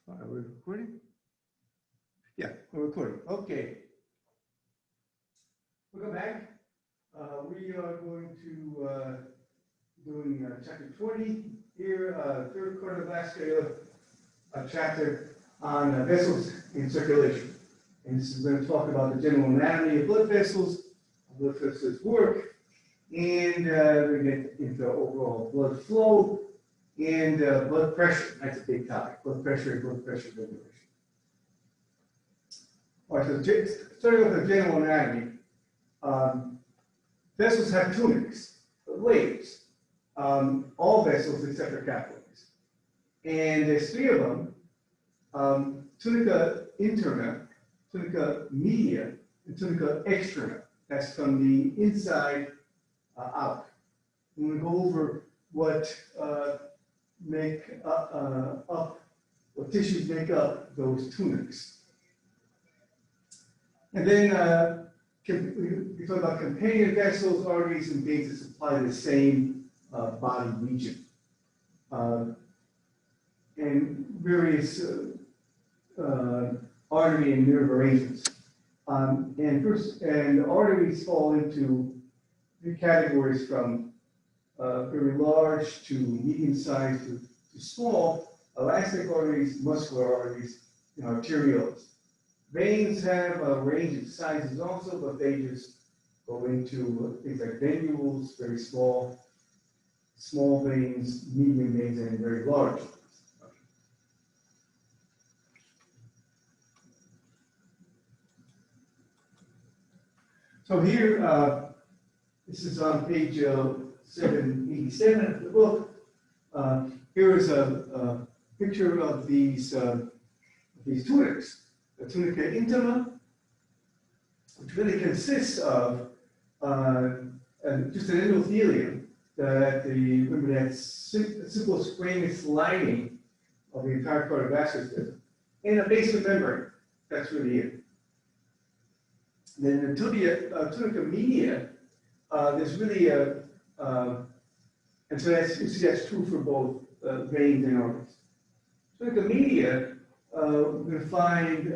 Are we recording? Yeah, we're recording. Okay. Welcome back. We are going to doing chapter 20 here, third cardiovascular chapter on vessels in circulation. And this is going to talk about the general anatomy of blood vessels work, and we get into overall blood flow and blood pressure. That's a big topic, blood pressure and blood pressure regulation. All right, so starting with the general anatomy, vessels have tunics, layers, all vessels except for capillaries. And there's three of them, tunica interna, tunica media, and tunica externa. That's from the inside out. I'm going to go over what what tissues make up those tunics. And then we talk about companion vessels, arteries, and veins that supply the same body region. And various artery and nerve arrangements. And arteries fall into three categories from very large to medium-sized to small: elastic arteries, muscular arteries, and arterioles. Veins have a range of sizes also, but they just go into things like venules, very small veins, medium veins, and very large ones. So here, this is on page 787 of the book. Here is a picture of these tunics. The tunica intima, which really consists of just an endothelium remember that simple squamous lining of the entire cardiovascular system, and a basement membrane. That's really it. Then the tunica media, there's really and so that's true for both veins and arteries. Tunica media, we're going to find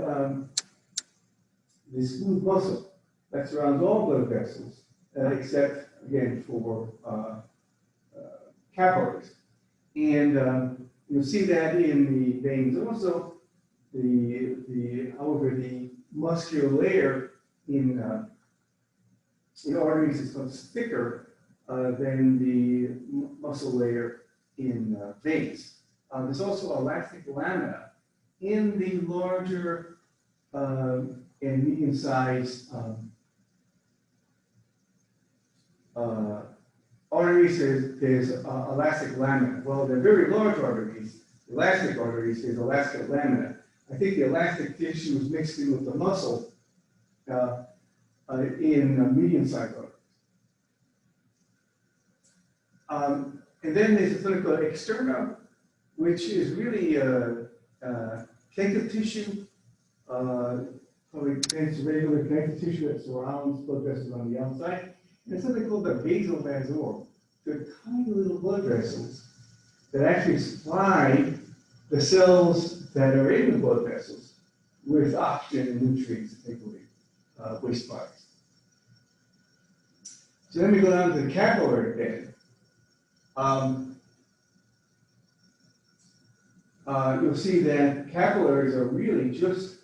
the smooth muscle that surrounds all blood vessels, except, again, for capillaries. And you'll see that in the veins also. However, the muscular layer in arteries is much thicker than the muscle layer in veins. There's also elastic lamina in the larger and medium-sized arteries. There's elastic lamina. Well, the very large arteries, elastic arteries, there's elastic lamina. I think the elastic tissue is mixed in with the muscle in medium-sized arteries. And then there's the tunica externa, which is really connective tissue, probably regular connective tissue that surrounds blood vessels on the outside. And it's something called the vasovasorum. They're tiny little blood vessels that actually supply the cells that are in the blood vessels with oxygen and nutrients to take away waste products. So then we go down to the capillary bed. You'll see that capillaries are really just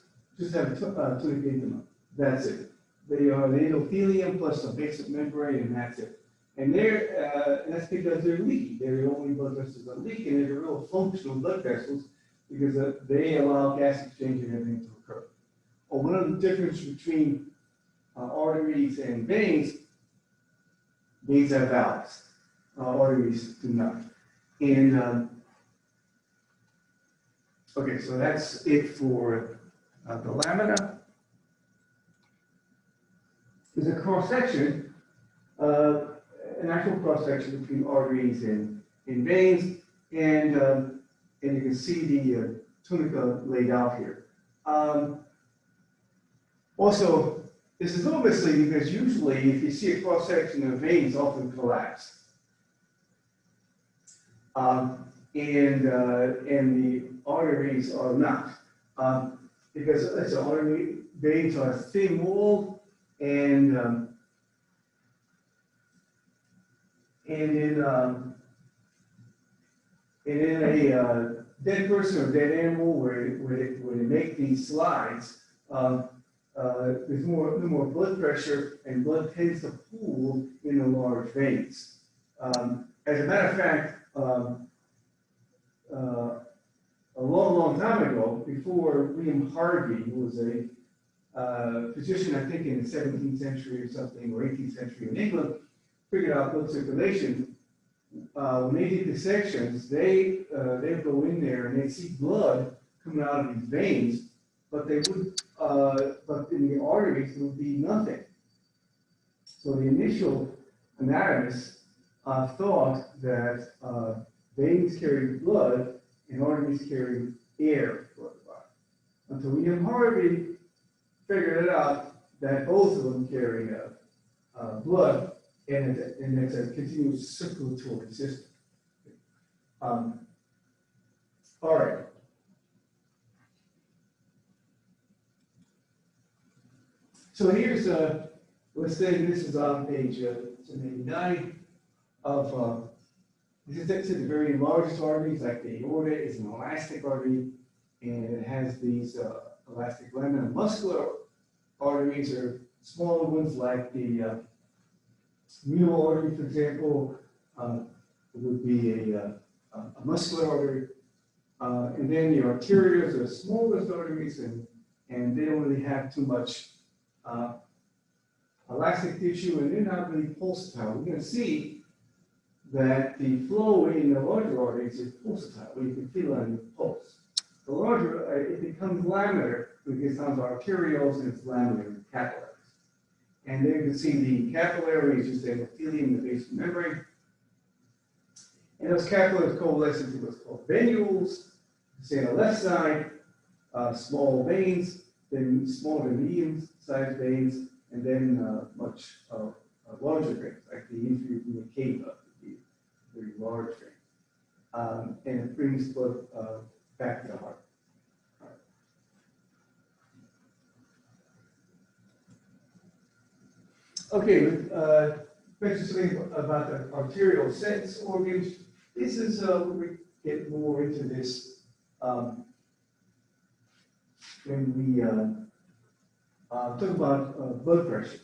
have tunica intima. That's it. They are the endothelium plus a basement membrane, and that's it. And that's because they're leaky. They're the only blood vessels that leak, and they're real functional blood vessels because they allow gas exchange and everything to occur. Well, one of the differences between arteries and veins have valves. Arteries do not. And okay, so that's it for the lamina. There's a cross-section, an actual cross-section between arteries and veins, and you can see the tunica laid out here. Also, this is a little misleading because usually if you see a cross-section of veins, often collapse. and the arteries are not. Because it's artery veins are thin walled, and in a dead person or dead animal where they make these slides, there's no more blood pressure, and blood tends to pool in the large veins. As a matter of fact, a long time ago, before William Harvey, who was a physician, I think in the 17th century or something, or 18th century in England, figured out blood circulation. When they did dissections, they go in there and they see blood coming out of these veins, but they would, but in the arteries there would be nothing. So the initial anatomists thought that veins carry blood and arteries carry air for the body. Until William Harvey figured it out that both of them carry blood, and it's a continuous circulatory system. All right. So here's, let's say this is on page 89 of, this is the very largest arteries, like the aorta is an elastic artery, and it has these elastic lamina. Muscular arteries are smaller ones, like the renal artery, for example, would be a muscular artery. And then the arterioles are the smallest arteries, and they don't really have too much elastic tissue, and they're not really pulsatile. We're going to see that the flow in the larger arteries is pulsatile, where you can feel it on your pulse. The larger, it becomes laminar, when it gets down to arterioles, and it's laminar in capillaries. And there you can see the capillary is just endothelium in the basement membrane. And those capillaries coalesce into what's called venules. Say on the left side, small veins, then small to medium-sized veins, and then much larger veins, like the inferior vena cava, the very large vein. And it brings blood back to the heart. Okay, mention something about the arterial sense organs. This is where we get more into this when we talk about blood pressure.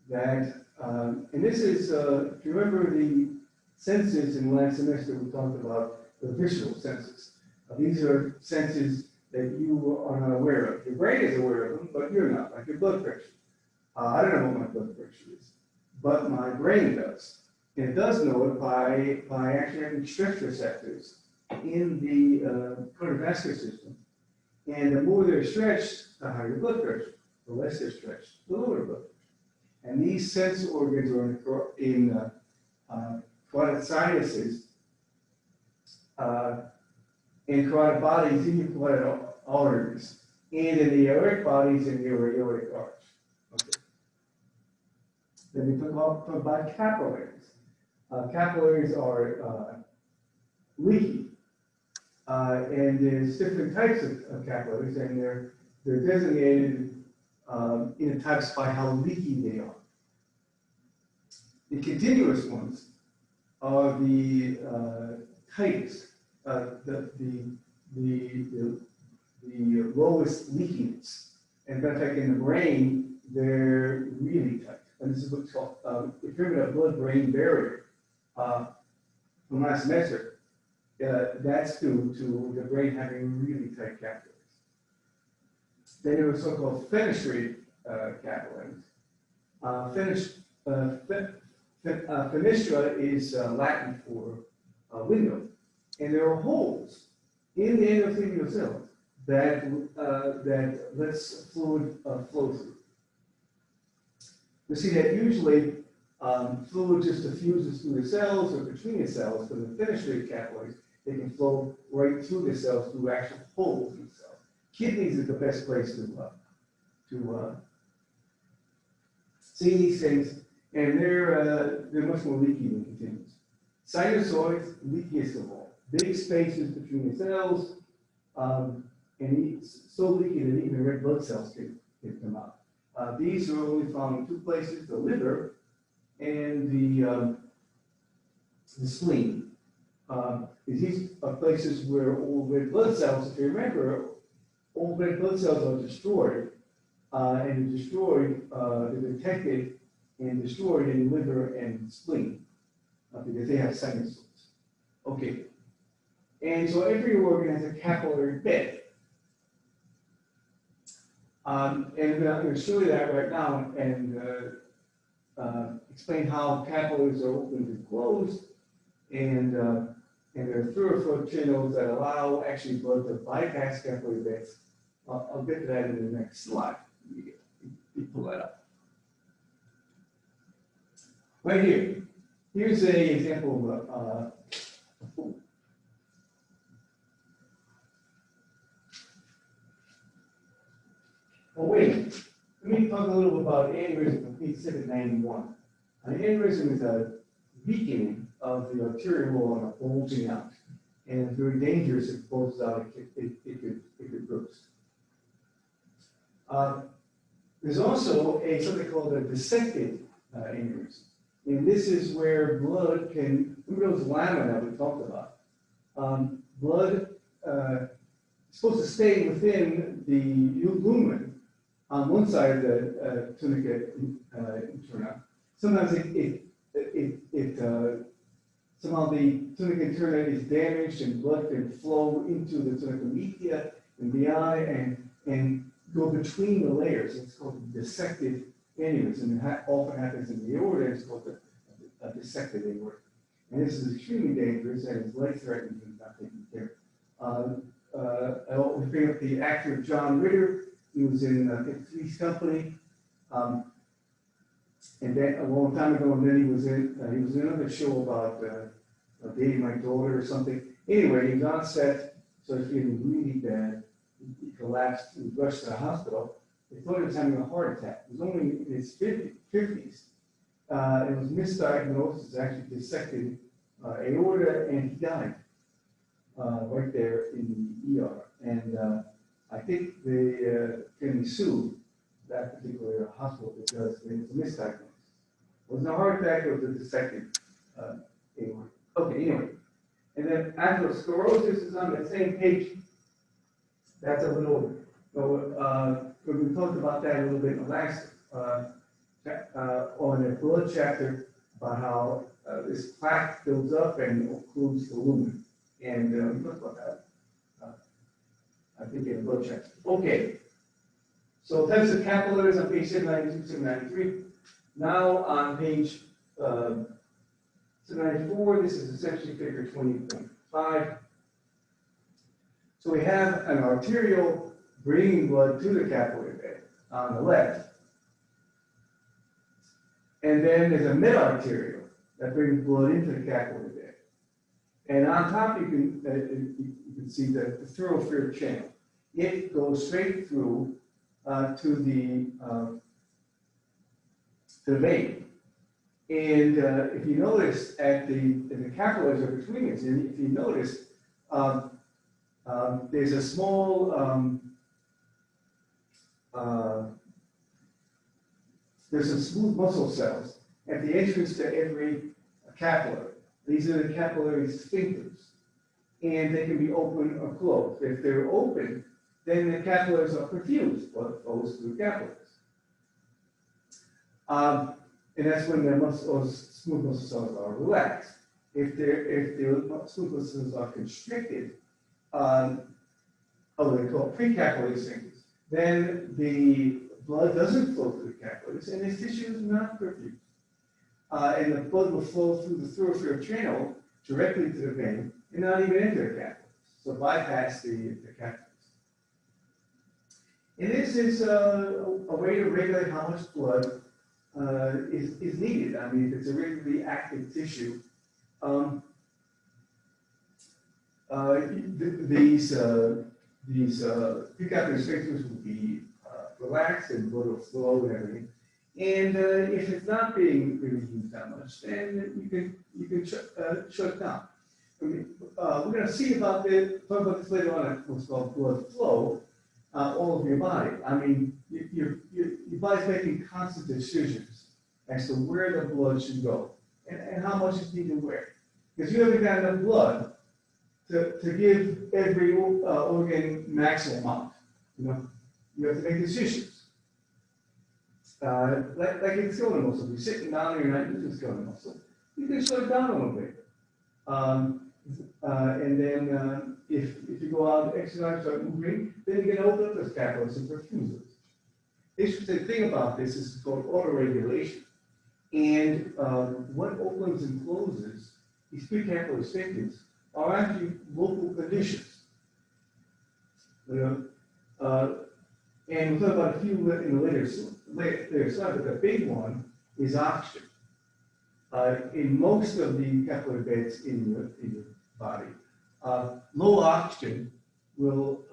That and this is, if you remember the senses in last semester, we talked about the visual senses. These are senses that you are not aware of. Your brain is aware of them, but you're not, like your blood pressure. I don't know what my blood pressure is, but my brain does. And it does know it by actually having stretch receptors in the cardiovascular system. And the more they're stretched, the higher your blood pressure. The less they're stretched, the lower blood pressure. And these sense organs are in carotid sinuses and carotid bodies in your carotid arteries, and in the aortic bodies in your aortic arch. Okay. Then we talk about capillaries. Capillaries are leaky, and there's different types of capillaries, and they're designated in types by how leaky they are. The continuous ones are the tightest, the lowest leakiness. And in fact, in the brain, they're really tight. And this is what's called, if you're in a blood-brain barrier from last semester, that's due to the brain having really tight capillaries. Then there are so-called fenestrated capillaries. Fenestra is Latin for window, and there are holes in the endothelial cells that lets fluid flow through. You see that usually fluid just diffuses through the cells or between the cells, but in the fenestrated capillaries, they can flow right through the cells through actual holes in the cells. Kidneys is the best place to see these things, and they're much more leaky than continuous. Sinusoids, leakiest of all. big spaces between the cells, and it's so leaky that even red blood cells can come out. These are only found in two places: the liver and the spleen. These are places where all red blood cells, if you remember, all red blood cells are destroyed, and they're destroyed, they're detected and destroyed in liver and spleen, because they have sinuses. Okay, and so every organ has a capillary bed. And I'm going to show you that right now and explain how capillaries are opened and closed, and there are thoroughflow channels that allow actually blood to bypass capillary beds. I'll get to that in the next slide. You pull that up. Right here. Here's an example of oh, wait. Let me talk a little bit about aneurysm on page 791. An aneurysm is a weakening of the arterial wall and a bulging out. And it's very dangerous if it bulges out, it could burst. There's also something called a dissected aneurysm. And this is where blood can, remember those lamina we talked about? Blood is supposed to stay within the lumen on one side of the tunica interna. Sometimes somehow the tunica interna is damaged and blood can flow into the tunica media and beyond and go between the layers. It's called a dissected aneurysm. It often happens in the aorta. It's called a dissected aorta. And this is extremely dangerous and is life-threatening if not taken care of. I bring up the actor John Ritter. He was in Three's Company, and then a long time ago. And then he was in another show about dating my daughter or something. Anyway, he was on set, so he's feeling really bad. He collapsed. He was rushed to the hospital. They thought he was having a heart attack. He was only in his 50s. It was misdiagnosed. It's actually dissected aorta, and he died right there in the ER. And I think they can sue that particular hospital because it was a misdiagnosis. It wasn't a heart attack, it was a dissected aorta. Okay, anyway. And then atherosclerosis is on the same page. That's a little, we talked about that a little bit in the last, on the blood chapter, about how this plaque builds up and occludes the lumen. And we talked about that. I think in the blood chapter. Okay. So types of capillaries on page 792, 793. Now on page 794, this is essentially figure 20.5. So we have an arterial bringing blood to the capillary bed on the left. And then there's a mid-arterial that brings blood into the capillary bed. And on top, you can see the thoroughfare channel. It goes straight through to the vein. And if you notice the capillaries are between us, and if you notice, there's a small, there's some smooth muscle cells at the entrance to every capillary. These are the capillary sphincters, and they can be open or closed. If they're open, then the capillaries are perfused, blood flows through capillaries. And that's when those smooth muscle cells are relaxed. If the smooth muscle cells are constricted, they call precapillary sphincters, then the blood doesn't flow through the capillaries, and the tissue is not perfused. And the blood will flow through the thoroughfare channel directly to the vein and not even enter the capillaries, so bypass the capillaries. And this is a way to regulate how much blood is needed. I mean, if it's a regularly active tissue, these precapillary sphincters will be relaxed and blood will flow and everything. And if it's not being really used that much, then you can shut it down. I mean, we're going to see about this, talk about this later on, what's called blood flow, all over your body. I mean, your body's making constant decisions as to where the blood should go and how much it needs to wear. Because you haven't got enough blood to give every organ maximal amount. You know, you have to make decisions. Like in the skeletal muscle, if you're sitting down and you're not using the skeletal muscle, you can slow it down a little bit. And then if you go out and exercise, start moving, then you're going to open up those capillaries and perfuse those. The interesting thing about this is it's called autoregulation. And what opens and closes, these precapillary sphincters, are actually local conditions. You know, and we'll talk about a few in the later slide, but the big one is oxygen. In most of the capillary beds in your body, low oxygen will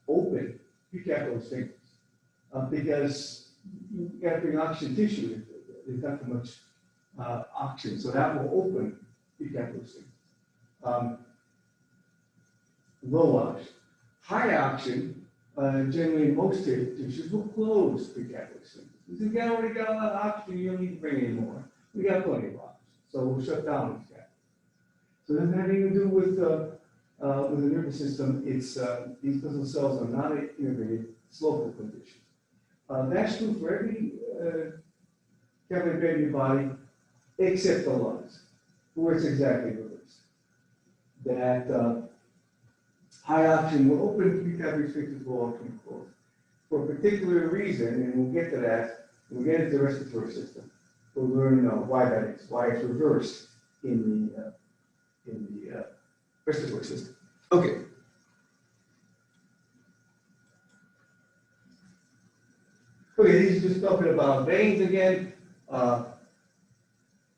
open precapillary sphincters because you got to bring oxygen tissue. There's not too much oxygen, so that will open precapillary sphincters. Low oxygen. High oxygen, generally most tissues will close precapillary sphincters. Because you've already got a lot of oxygen, you don't need to bring any more. We got plenty of oxygen, so we'll shut down these capillaries. So it doesn't have anything to do with the nervous system. It's these vessel cells are not integrated, it's local conditions. That's true for every capillary bed in your body, except the lungs, where it's exactly reversed. That high oxygen will open precapillary sphincters, will open close for a particular reason, and we'll get to that when we get into the respiratory system. We'll learn why that is, why it's reversed in the respiratory system. Okay. Okay, these are just talking about veins again.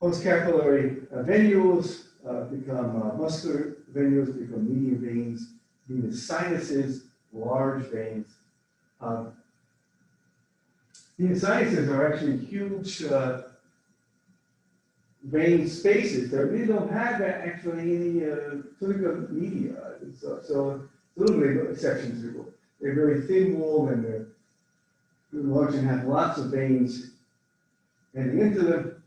Postcapillary venules become muscular venules, become median veins, venous sinuses, large veins. Venous sinuses are actually huge vein spaces that really don't have actually any silica media. So it's a little bit of exceptions. They're very thin walled and they're large and have lots of veins heading into them,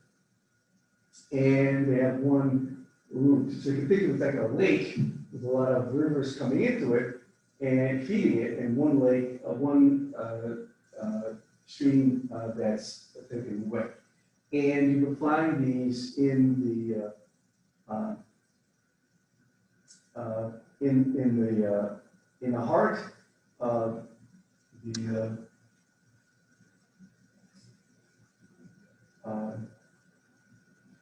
and they have one root. So you can think of it like a lake with a lot of rivers coming into it and feeding it, and one lake, one stream that's taken wet. And you can find these in the heart, and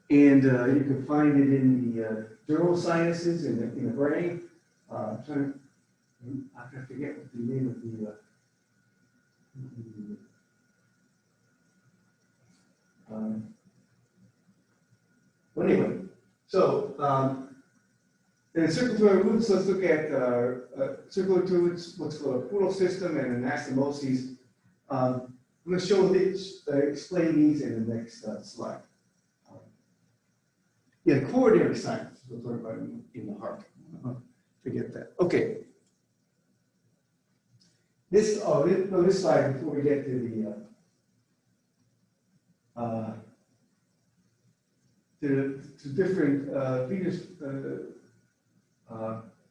you can find it in the dural sinuses in the brain. I forget what the name of the. Well, anyway, so in circulatory roots, let's look at circulatory roots, what's called a caudal system and anastomoses. I'm going to show these, explain these in the next slide. Yeah, coronary sinus, we'll talk about in the heart. Forget that. Okay. This slide before we get to the different venous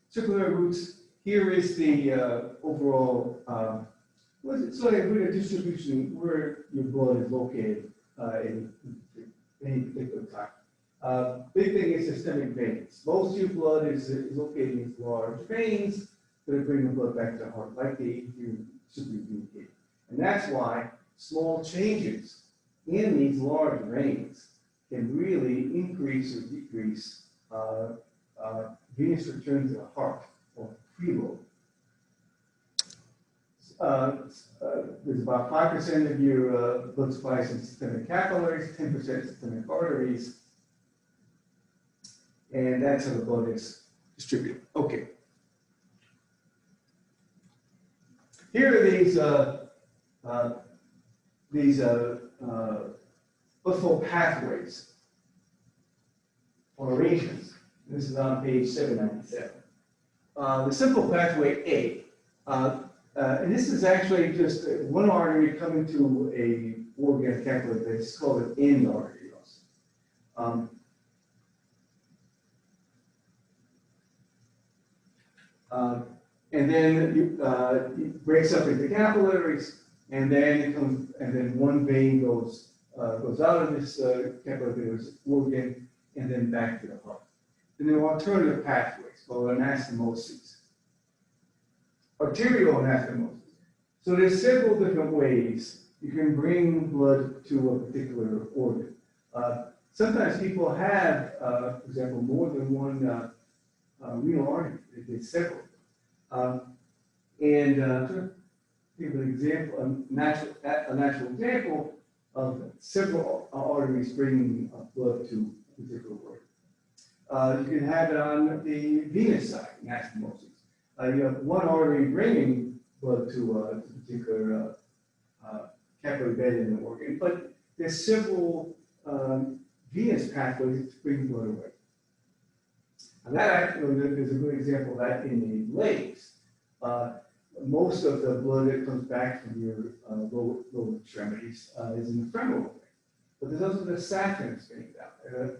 circulatory roots. Here is the overall sort of a distribution where your blood is located in any particular time. Big thing is systemic veins. Most of your blood is located in these large veins that bring the blood back to the heart, like the supravenous gate. And that's why small changes in these large veins can really increase or decrease venous return to the heart, or preload. There's about 5% of your blood supply is in systemic capillaries, 10% systemic arteries, and that's how the blood is distributed. Okay. Here are these blood flow pathways or arrangements. This is on page 797. the simple pathway A. And this is actually just one artery coming to a organ capillary bed. It's called an end artery also. And then it breaks up into capillaries, and then it comes, and then one vein goes out of this capillary organ, and then back to the heart. And there are alternative pathways called anastomoses, arterial anastomosis. So there's several different ways you can bring blood to a particular organ. Sometimes people have, for example, more than one renal artery. It's several. To give an example, a natural example of several arteries bringing blood to a particular organ. You can have it on the venous side, anastomosis. You have one artery bringing blood to a particular capillary bed in the organ, but there's several venous pathways to bring blood away. And that actually, there's a good example of that in the legs. Most of the blood that comes back from your lower extremities is in the femoral vein. But there's also the saphenous vein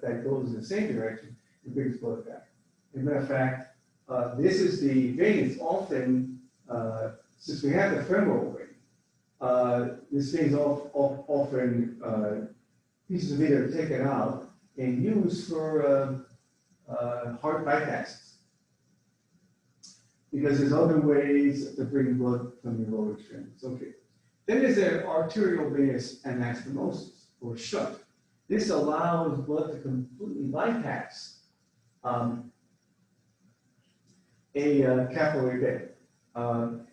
that goes in the same direction and brings blood back. As a matter of fact, this is the vein. It's often, since we have the femoral vein, this vein is often pieces of it are taken out and used for heart bypasses. Because there's other ways to bring blood from your lower extremities. Okay. Then there's an arterial venous anastomosis, or shunt. This allows blood to completely bypass a capillary bed.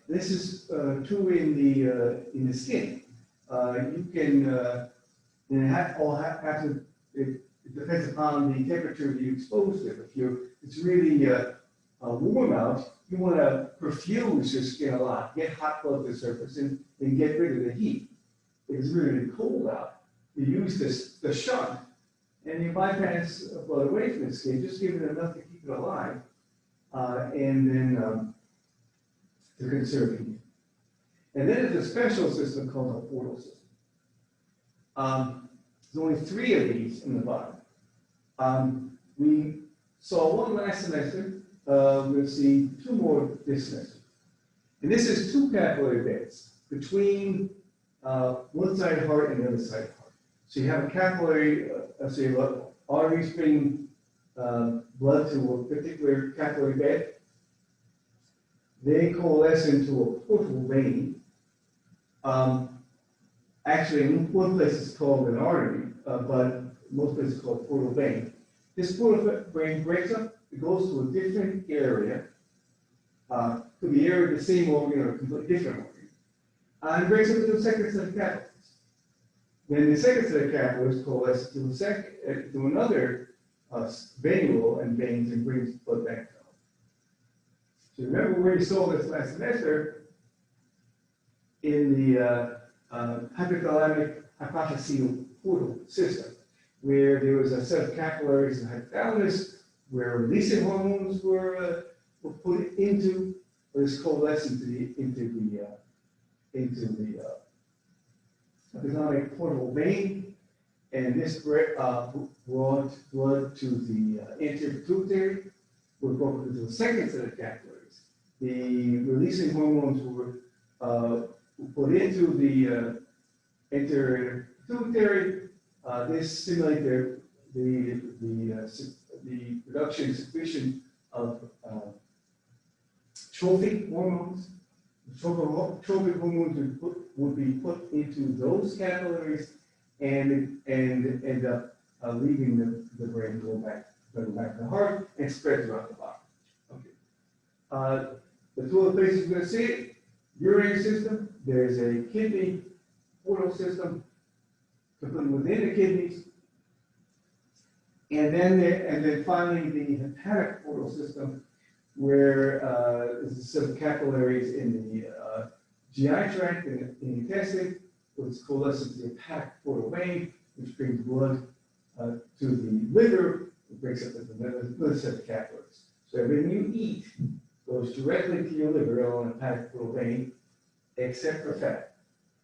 This is true in the skin. You can it depends upon the temperature that you expose it. If it's really warm out, you want to perfuse your skin a lot, get hot blood to the surface, and get rid of the heat. If it's really cold out, you use the shunt, and you bypass blood away from the skin, just give it enough to keep it alive, and then to conserve heat. And then there's a special system called a portal system. There's only 3 of these in the body. We saw one last semester. We'll see 2 more this semester. And this is 2 capillary beds between one side of the heart and the other side of the heart. So you have a capillary, so you have arteries bringing blood to a particular capillary bed. They coalesce into a portal vein. Actually, in one place it's called an artery, but most places it's called portal vein. This portal vein breaks up. It goes to a different area, could be area of the same organ or a completely different organ, and breaks up into a second set of capillaries. Then the second set of capillaries coalesce to another venule and veins and brings blood back to home. So remember where you saw this last semester in the hypothalamic hypophyseal portal system, where there was a set of capillaries in the hypothalamus where releasing hormones were put into, or is coalesced into the hypothalamic portal vein, and this brought blood to the anterior pituitary, were broken into the second set of capillaries. The releasing hormones were put into the anterior pituitary. This stimulated the production and secretion of trophic hormones. Trophic hormones would be put into those capillaries and end up leaving the brain, going back to the heart, and spread throughout the body. Okay. The 2 other places you're going to see it: urinary system. There's a kidney portal system completely within the kidneys. And then finally the hepatic portal system, where there's a set of capillaries in the GI tract and in the intestine, which coalesces to the hepatic portal vein, which brings blood to the liver, it breaks up into another set of capillaries. So when you eat, those goes directly to your liver on a hepatic portal vein, except for fat.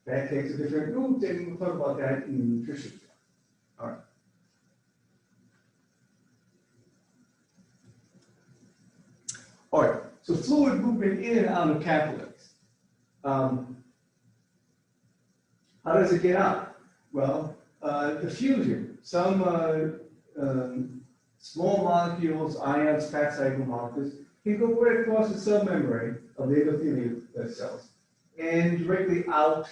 Fat takes a different route, and we'll talk about that in nutrition. All right. All right, so fluid movement in and out of capillaries. How does it get out? Well, diffusion. Some small molecules, ions, fat soluble molecules, can go right across the cell membrane of the endothelial cells and directly out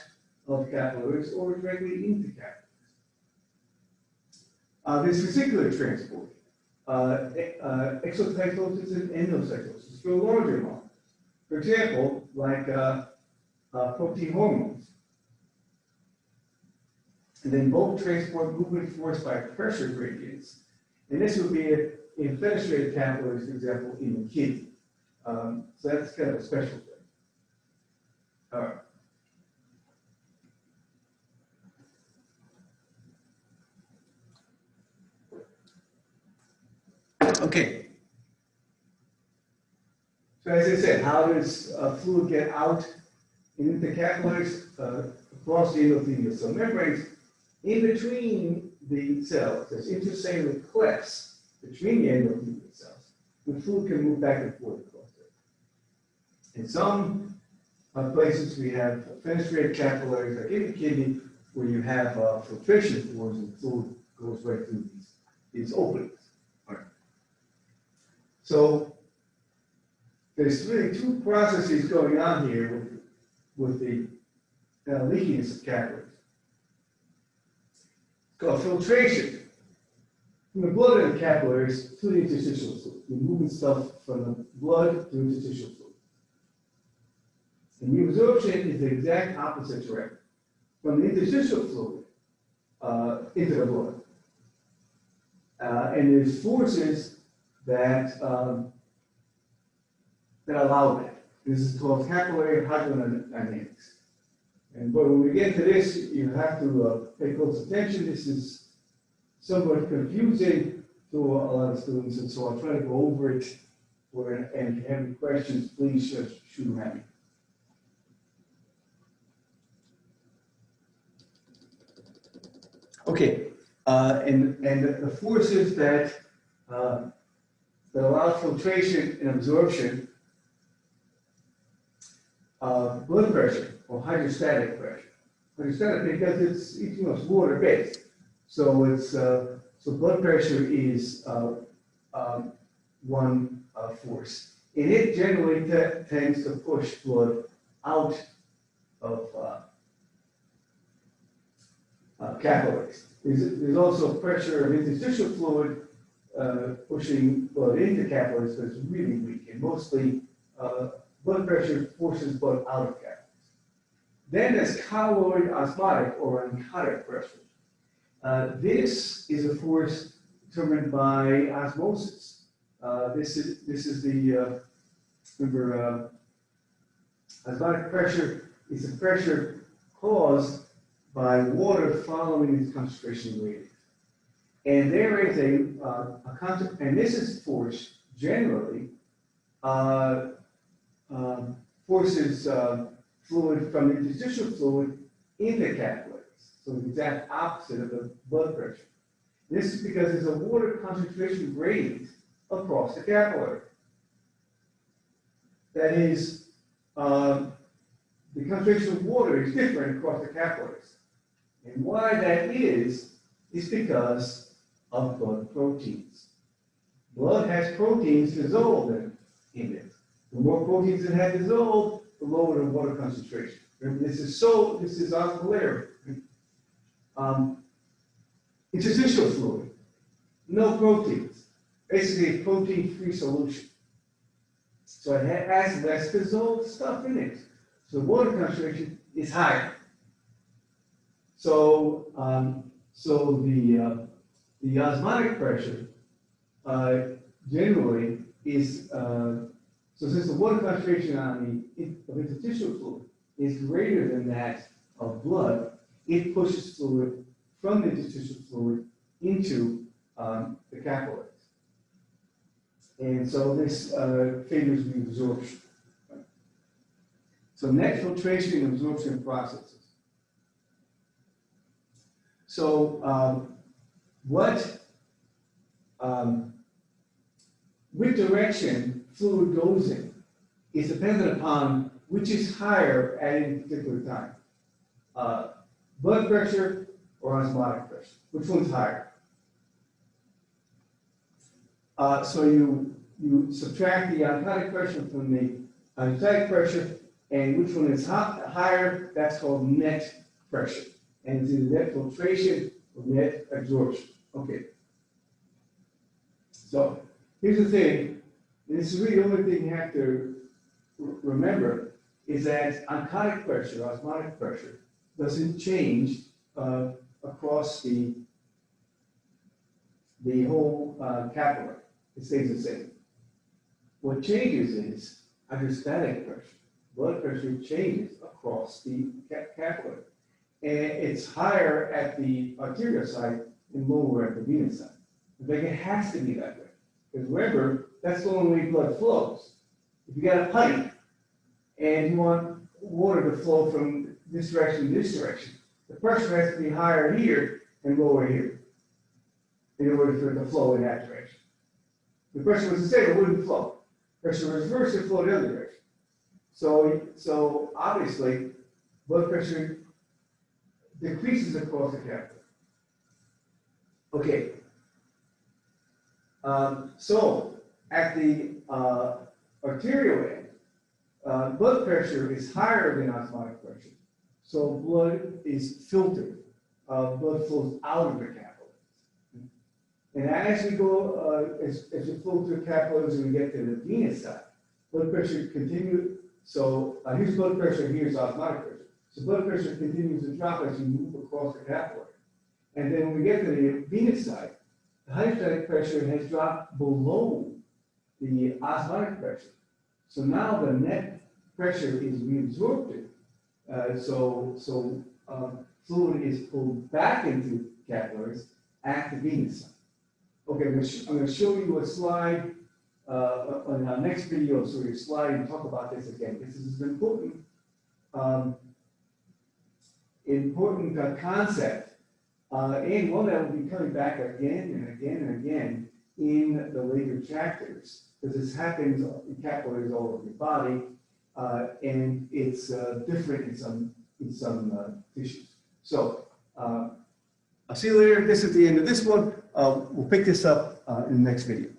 of capillaries or directly into capillaries. There's vesicular transport, exocytosis and endocytosis for larger molecules. For example, like protein hormones. And then both transport movement force by pressure gradients. And this would be in fenestrated capillaries, for example, in the kidney. So that's kind of a special thing. All right. Okay. So as I said, how does fluid get out into the capillaries across the endothelial cell membranes? In between the cells, there's intercellular clefts between the endothelial cells. The fluid can move back and forth across it. In some places, we have fenestrated capillaries, like in the kidney, where you have filtration pores and fluid goes right through these openings. All right. So there's really two processes going on here with the leakiness of capillaries. It's called filtration. From the blood in the capillaries to the interstitial fluid. You're moving stuff from the blood to interstitial fluid. And the absorption is the exact opposite direction. From the interstitial fluid into the blood. And there's forces that allow that. This is called capillary hydrodynamics. And but when we get to this, you have to pay close attention. This is somewhat confusing to a lot of students, and so I'll try to go over it. And if you have any questions, please shoot them at me. Okay, and the forces that allow filtration and absorption. Blood pressure or hydrostatic pressure. Hydrostatic because it's water-based. So it's so blood pressure is one force, and it generally tends to push blood out of capillaries. There's also pressure of interstitial fluid pushing blood into capillaries, but it's really weak, and mostly blood pressure forces blood out of capillaries. Then there's colloid osmotic or oncotic pressure. This is a force determined by osmosis. This is the remember osmotic pressure is the pressure caused by water following its concentration gradient. And there is and this is force generally forces fluid from the interstitial fluid into capillaries. So the exact opposite of the blood pressure. This is because there's a water concentration gradient across the capillary. That is, the concentration of water is different across the capillaries. And why that is because of blood proteins. Blood has proteins dissolved in it. The more proteins it has dissolved, the lower the water concentration. Remember, this is osmolarity. Interstitial fluid, no proteins. Basically, a protein-free solution. So it has less dissolved stuff in it. So the water concentration is higher. So, the osmotic pressure generally is so since the water concentration of interstitial fluid is greater than that of blood, it pushes fluid from the interstitial fluid into the capillaries. And so this favors reabsorption. So net filtration and absorption processes. So which direction fluid goes in is dependent upon which is higher at any particular time. Blood pressure or osmotic pressure, which one's higher? So you subtract the oncotic pressure from the oncotic pressure, and which one is higher, that's called net pressure. And it's either net filtration or net absorption. Okay. So here's the thing, and this is really the only thing you have to remember, is that oncotic pressure, osmotic pressure, doesn't change across the whole capillary. It stays the same. What changes is hydrostatic pressure. Blood pressure changes across the capillary. And it's higher at the arterial site and lower at the venous site. In fact, it has to be that way. Because remember, that's the only way blood flows. If you got a pipe and you want water to flow from this direction to this direction, the pressure has to be higher here and lower here in order for it to flow in that direction. If the pressure was the same, it wouldn't flow. Pressure was reversed, it flowed the other direction. So obviously, blood pressure decreases across the capillary. Okay. So at the arterial end, blood pressure is higher than osmotic pressure. So blood is filtered. Blood flows out of the capillaries. And as we go, as we flow through capillaries and we get to the venous side, blood pressure continues. So here's blood pressure, here's osmotic pressure. So blood pressure continues to drop as you move across the capillary. And then when we get to the venous side, the hydrostatic pressure has dropped below the osmotic pressure. So now the net pressure is reabsorbed. Fluid is pulled back into capillaries at the venous side. Okay, I'm going to show you a slide on our next video. So your slide and talk about this again. This is an important concept, and one that will be coming back again and again and again in the later chapters, because this happens in capillaries all over your body, and it's different in some tissues. So I'll see you later. This is the end of this one. We'll pick this up in the next video.